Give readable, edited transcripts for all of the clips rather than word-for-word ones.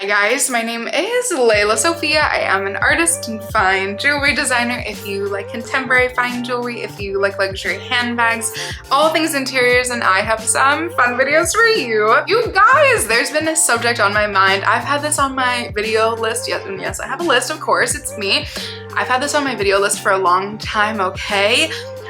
guys, my name is Lelasophia. I am an artist and fine jewelry designer. If you like contemporary fine jewelry, if you like luxury handbags, all things interiors, and I have some fun videos for you. You guys, there's been a subject on my mind. I've had this on my video list. Yes, and yes, I have a list, of course, it's me. I've had this on my video list for a long time, okay?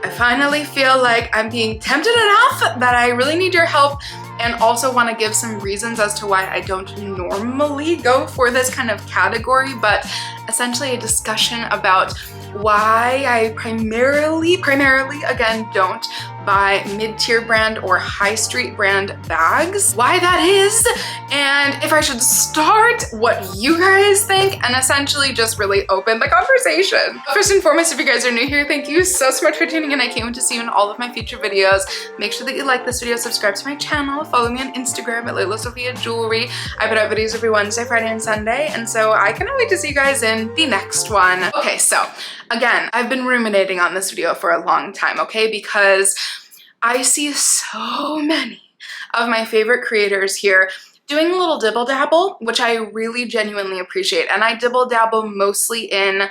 I finally feel like I'm being tempted enough that I really need your help, and also want to give some reasons as to why I don't normally go for this kind of category, but essentially a discussion about why I primarily again don't buy mid-tier brand or high street brand bags, why that is, and if I should start, what you guys think, and essentially just really open the conversation. First and foremost, if you guys are new here, thank you so much for tuning in. I can't wait to see you in all of my future videos. Make sure that you like this video, subscribe to my channel, follow me on Instagram at lelasophia jewelry. I put out videos every Wednesday, Friday, and Sunday, and so I cannot wait to see you guys in the next one. Okay, so again, I've been ruminating on this video for a long time, okay, because I see so many of my favorite creators here doing a little dibble dabble, which I really genuinely appreciate. And I dibble dabble mostly in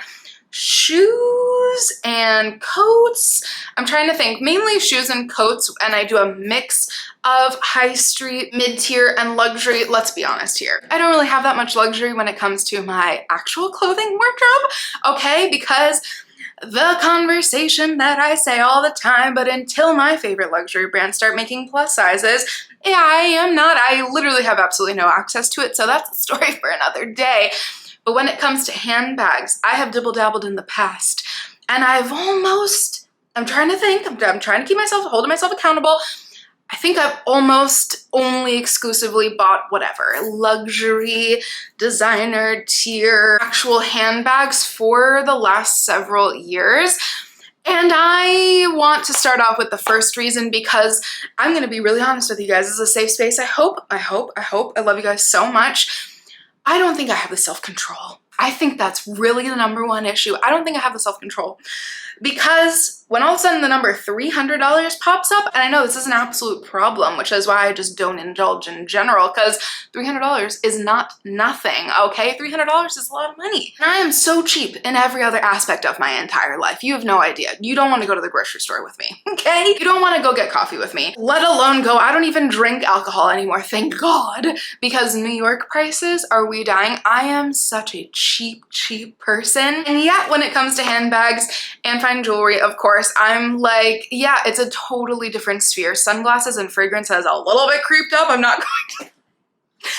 shoes and coats. I'm trying to think, mainly shoes and coats, and I do a mix of high street, mid-tier, and luxury. Let's be honest here. I don't really have that much luxury when it comes to my actual clothing wardrobe, okay? Because the conversation that I say all the time, but until my favorite luxury brands start making plus sizes, I literally have absolutely no access to it, so that's a story for another day. But when it comes to handbags, I have dibble-dabbled in the past, and I'm trying to think, I'm trying to keep myself, holding myself accountable. I think I've almost only exclusively bought whatever, luxury, designer, tier, actual handbags for the last several years. And I want to start off with the first reason because I'm gonna be really honest with you guys. This is a safe space. I hope. I love you guys so much. I don't think I have the self-control. I think that's really the number one issue. I don't think I have the self-control because when all of a sudden the number $300 pops up, and I know this is an absolute problem, which is why I just don't indulge in general, because $300 is not nothing, okay? $300 is a lot of money. And I am so cheap in every other aspect of my entire life. You have no idea. You don't want to go to the grocery store with me, okay? You don't want to go get coffee with me, let alone go. I don't even drink alcohol anymore, thank God, because New York prices, are we dying? I am such a cheap person. And yet when it comes to handbags and fine jewelry, of course, I'm like, yeah, it's a totally different sphere. Sunglasses and fragrance has a little bit creeped up. I'm not going to,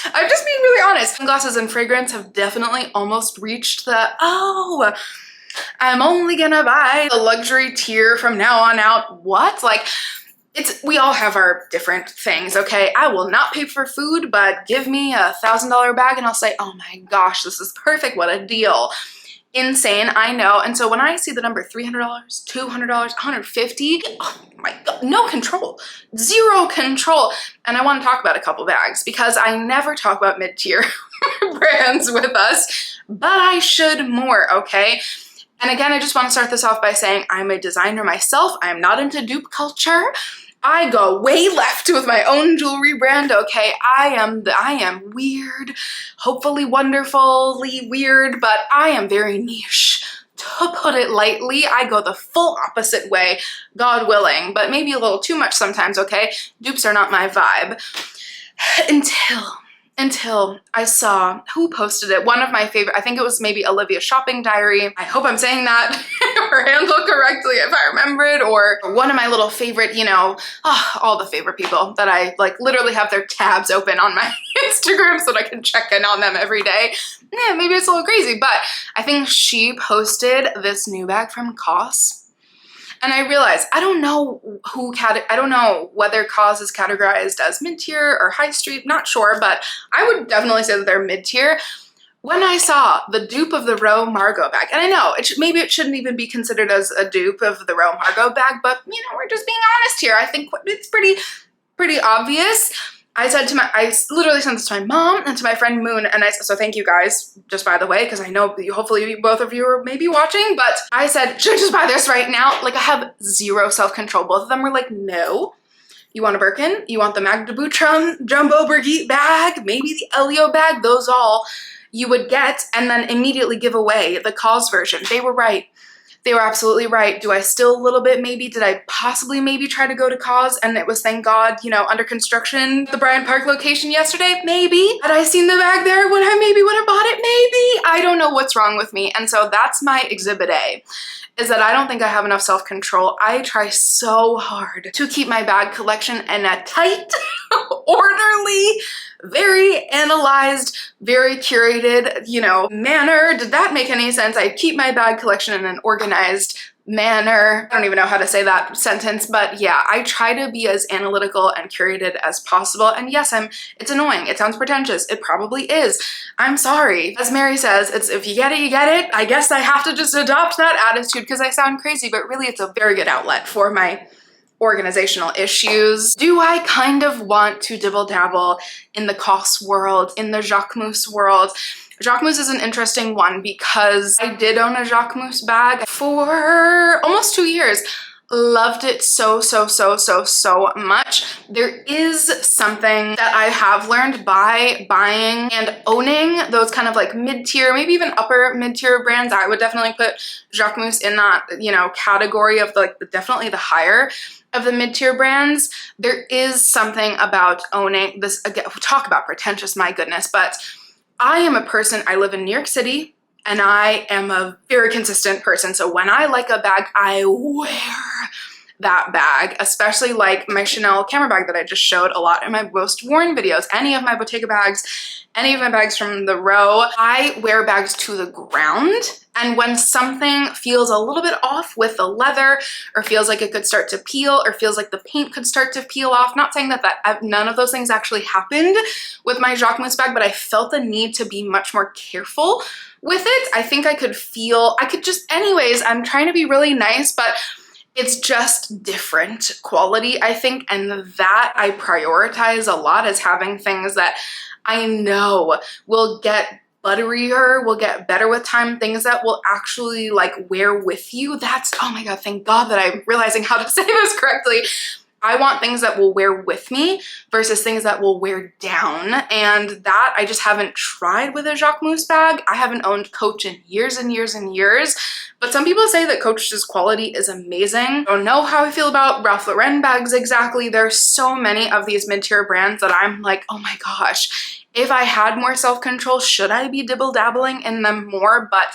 I'm just being really honest. Sunglasses and fragrance have definitely almost reached the, oh, I'm only gonna buy the luxury tier from now on out. What? Like, we all have our different things, okay? I will not pay for food, but give me $1,000 bag and I'll say, oh my gosh, this is perfect, what a deal. Insane, I know. And so when I see the number $300, $200, $150, oh my God, no control, zero control. And I want to talk about a couple bags because I never talk about mid-tier brands with us, but I should more, okay? And again, I just want to start this off by saying I'm a designer myself. I am not into dupe culture. I go way left with my own jewelry brand, okay? I am weird, hopefully wonderfully weird, but I am very niche. To put it lightly, I go the full opposite way, God willing, but maybe a little too much sometimes, okay? Dupes are not my vibe. Until I saw, who posted it? One of my favorite, I think it was maybe Olivia's shopping diary. I hope I'm saying that her handle correctly if I remember it, or one of my little favorite, you know, all the favorite people that I like literally have their tabs open on my Instagram so that I can check in on them every day. Yeah, maybe it's a little crazy, but I think she posted this new bag from COS. And I realized, I don't know whether COS is categorized as mid-tier or high street, not sure, but I would definitely say that they're mid-tier. When I saw the dupe of the Row Margot bag, and I know, maybe it shouldn't even be considered as a dupe of the Row Margot bag, but you know, we're just being honest here. I think it's pretty obvious. I literally sent this to my mom and to my friend Moon, and so thank you guys, just by the way, because I know hopefully both of you are maybe watching, but I said, should I just buy this right now? Like, I have zero self-control. Both of them were like, no, You want a Birkin, you want the Magda Butrón Jumbo Brigitte bag, maybe the Elio bag, those all you would get and then immediately give away the Cause version. They were right. They were absolutely right. Do I still a little bit maybe? Did I possibly maybe try to go to Cause and it was, thank God, you know, under construction, the Bryant Park location yesterday? Maybe. Had I seen the bag there, would I maybe would have bought it? Maybe. I don't know what's wrong with me. And so that's my exhibit A, is that I don't think I have enough self-control. I try so hard to keep my bag collection in a tight, orderly, very analyzed, very curated, you know, manner. Did that make any sense? I keep my bag collection in an organized manner. I don't even know how to say that sentence, but yeah, I try to be as analytical and curated as possible. And yes, it's annoying. It sounds pretentious. It probably is. I'm sorry. As Mary says, it's if you get it, you get it. I guess I have to just adopt that attitude because I sound crazy, but really it's a very good outlet for my organizational issues. Do I kind of want to dibble dabble in the COS world, in the Jacquemus world? Jacquemus is an interesting one because I did own a Jacquemus bag for almost 2 years. Loved it so much. There is something that I have learned by buying and owning those kind of like mid-tier, maybe even upper mid-tier brands. I would definitely put Jacquemus in that, you know, category of like definitely the higher of the mid-tier brands. There is something about owning this, again, talk about pretentious, my goodness, but I am a person, I live in New York City, and I am a very consistent person. So when I like a bag, I wear that bag, especially like my Chanel camera bag that I just showed a lot in my most worn videos, any of my Bottega bags, any of my bags from the row. I wear bags to the ground. And when something feels a little bit off with the leather, or feels like it could start to peel, or feels like the paint could start to peel off, not saying that none of those things actually happened with my Jacquemus bag, but I felt the need to be much more careful with it. I think I could just, anyways, I'm trying to be really nice, but it's just different quality, I think, and that I prioritize a lot, is having things that I know will get butterier, will get better with time, things that will actually like wear with you. That's, oh my God, thank God that I'm realizing how to say this correctly. I want things that will wear with me versus things that will wear down. And that I just haven't tried with a Jacquemus bag. I haven't owned Coach in years and years and years. But some people say that Coach's quality is amazing. I don't know how I feel about Ralph Lauren bags exactly. There's so many of these mid-tier brands that I'm like, oh my gosh, if I had more self-control, should I be dibble-dabbling in them more? But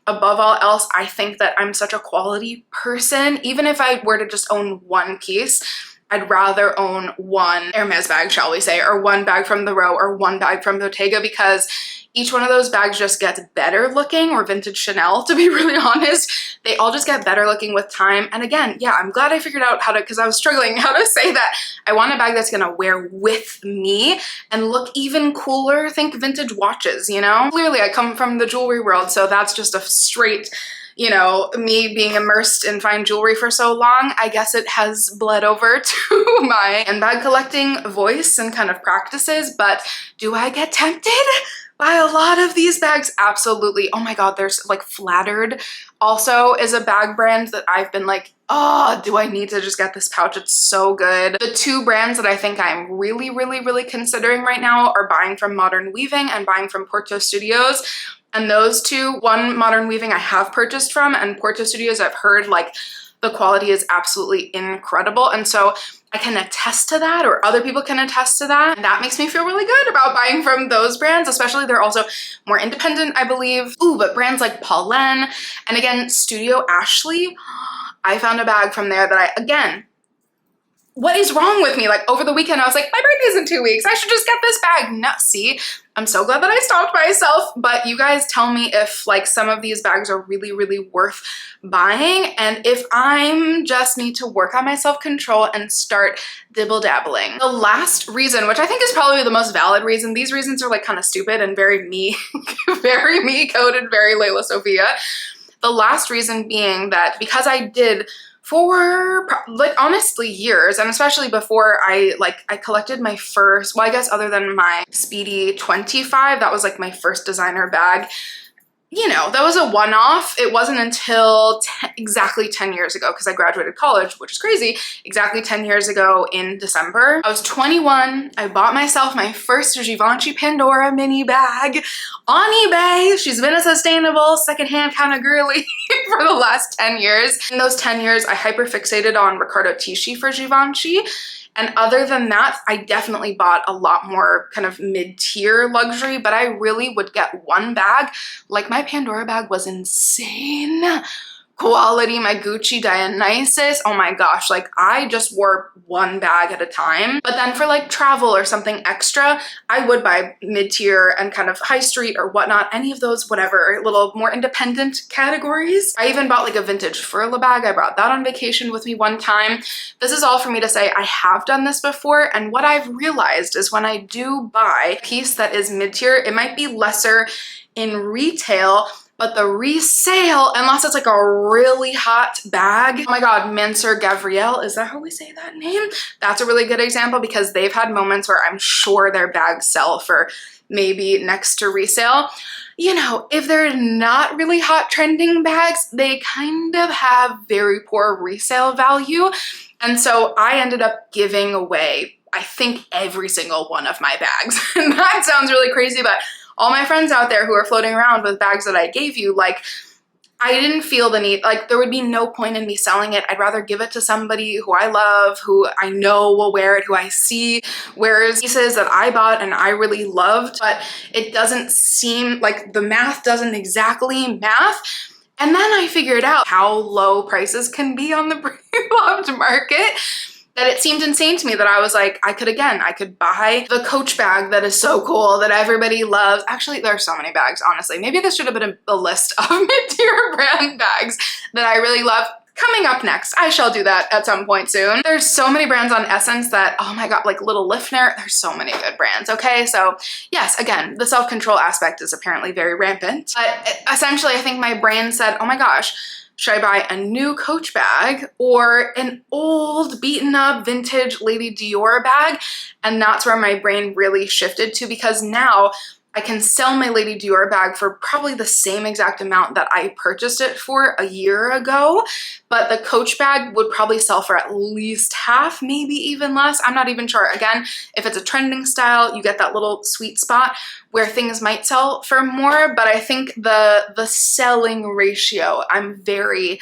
above all else, I think that I'm such a quality person. Even if I were to just own one piece, I'd rather own one Hermes bag, shall we say, or one bag from the row, or one bag from Bottega, because each one of those bags just gets better looking, or vintage Chanel, to be really honest. They all just get better looking with time. And again, yeah, I'm glad I figured out how to, because I was struggling how to say that. I want a bag that's gonna wear with me and look even cooler. Think vintage watches, you know? Clearly, I come from the jewelry world, so that's just a straight, you know, me being immersed in fine jewelry for so long, I guess it has bled over to my handbag collecting voice and kind of practices. But do I get tempted by a lot of these bags? Absolutely. Oh my God, there's like Flattered also is a bag brand that I've been like, oh, do I need to just get this pouch? It's so good. The two brands that I think I'm really considering right now are buying from Modern Weaving and buying from Porto Studios. And those two, one Modern Weaving I have purchased from, and Porto Studios I've heard like the quality is absolutely incredible. And so I can attest to that, or other people can attest to that. And that makes me feel really good about buying from those brands, especially they're also more independent, I believe. Ooh, but brands like Pauline and again, Studio Ashley, I found a bag from there that I, again, what is wrong with me? Like over the weekend, I was like, my birthday's in 2 weeks. I should just get this bag. No, see, I'm so glad that I stopped myself. But you guys tell me if like some of these bags are really worth buying, and if I'm just need to work on my self-control and start dibble-dabbling. The last reason, which I think is probably the most valid reason, these reasons are like kind of stupid and very me, very me-coded, very lelasophia. The last reason being that because I did for like honestly years, and especially before I collected my first, well, I guess other than my Speedy 25, that was like my first designer bag. you know, that was a one-off. It wasn't until exactly 10 years ago, because I graduated college, which is crazy, exactly 10 years ago in December. I was 21. I bought myself my first Givenchy Pandora mini bag on eBay. She's been a sustainable secondhand kind of girly for the last 10 years. In those 10 years, I hyperfixated on Riccardo Tisci for Givenchy. And other than that, I definitely bought a lot more kind of mid-tier luxury, but I really would get one bag. Like my Pandora bag was insane quality. My Gucci Dionysus, oh my gosh, like I just wore one bag at a time. But then for like travel or something extra, I would buy mid-tier and kind of high street or whatnot, any of those, whatever, little more independent categories. I even bought like a vintage Furla bag. I brought that on vacation with me one time. This is all for me to say I have done this before, and what I've realized is when I do buy a piece that is mid-tier, it might be lesser in retail, but the resale, unless it's like a really hot bag. Oh my God, Mansur Gavriel, is that how we say that name? That's a really good example, because they've had moments where I'm sure their bags sell for maybe next to resale. You know, if they're not really hot trending bags, they kind of have very poor resale value. And so I ended up giving away, I think, every single one of my bags. And that sounds really crazy, but all my friends out there who are floating around with bags that I gave you, like, I didn't feel the need, like there would be no point in me selling it. I'd rather give it to somebody who I love, who I know will wear it, who I see wears pieces that I bought and I really loved, but it doesn't seem like the math doesn't exactly math. And then I figured out how low prices can be on the pre-loved market, that it seemed insane to me that I was like, I could buy the Coach bag that is so cool that everybody loves. Actually, there are so many bags, honestly. Maybe this should have been a list of mid-tier brand bags that I really love. Coming up next, I shall do that at some point soon. There's so many brands on Essence that, oh my God, like Little Liftner, there's so many good brands, okay? So yes, again, the self-control aspect is apparently very rampant. But essentially, I think my brain said, oh my gosh, should I buy a new Coach bag or an old beaten up vintage Lady Dior bag? And that's where my brain really shifted to, because now I can sell my Lady Dior bag for probably the same exact amount that I purchased it for a year ago, but the Coach bag would probably sell for at least half, maybe even less. I'm not even sure. Again, if it's a trending style, you get that little sweet spot where things might sell for more, but I think the selling ratio, I'm very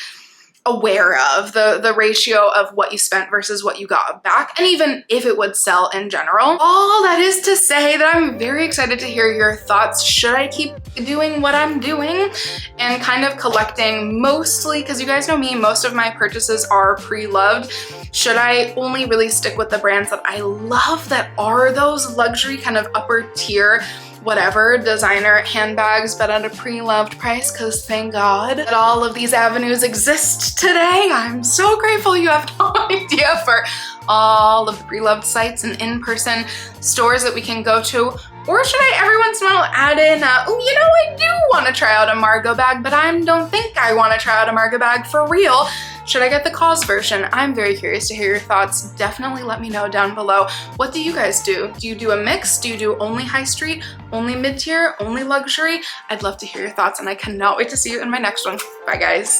aware of the ratio of what you spent versus what you got back, and even if it would sell in general. All that is to say that I'm very excited to hear your thoughts. Should I keep doing what I'm doing and kind of collecting mostly, because you guys know me, most of my purchases are pre-loved. Should I only really stick with the brands that I love, that are those luxury kind of upper tier whatever designer handbags, but at a pre-loved price? Because thank God that all of these avenues exist today. I'm so grateful. You have no idea for all of the pre-loved sites and in-person stores that we can go to. Or should I every once in a while add in, oh, you know, I do want to try out a Margot bag, but I don't think I want to try out a Margot bag for real. Should I get the Cause version? I'm very curious to hear your thoughts. Definitely let me know down below. What do you guys do? Do you do a mix? Do you do only high street, only mid-tier, only luxury? I'd love to hear your thoughts, and I cannot wait to see you in my next one. Bye, guys.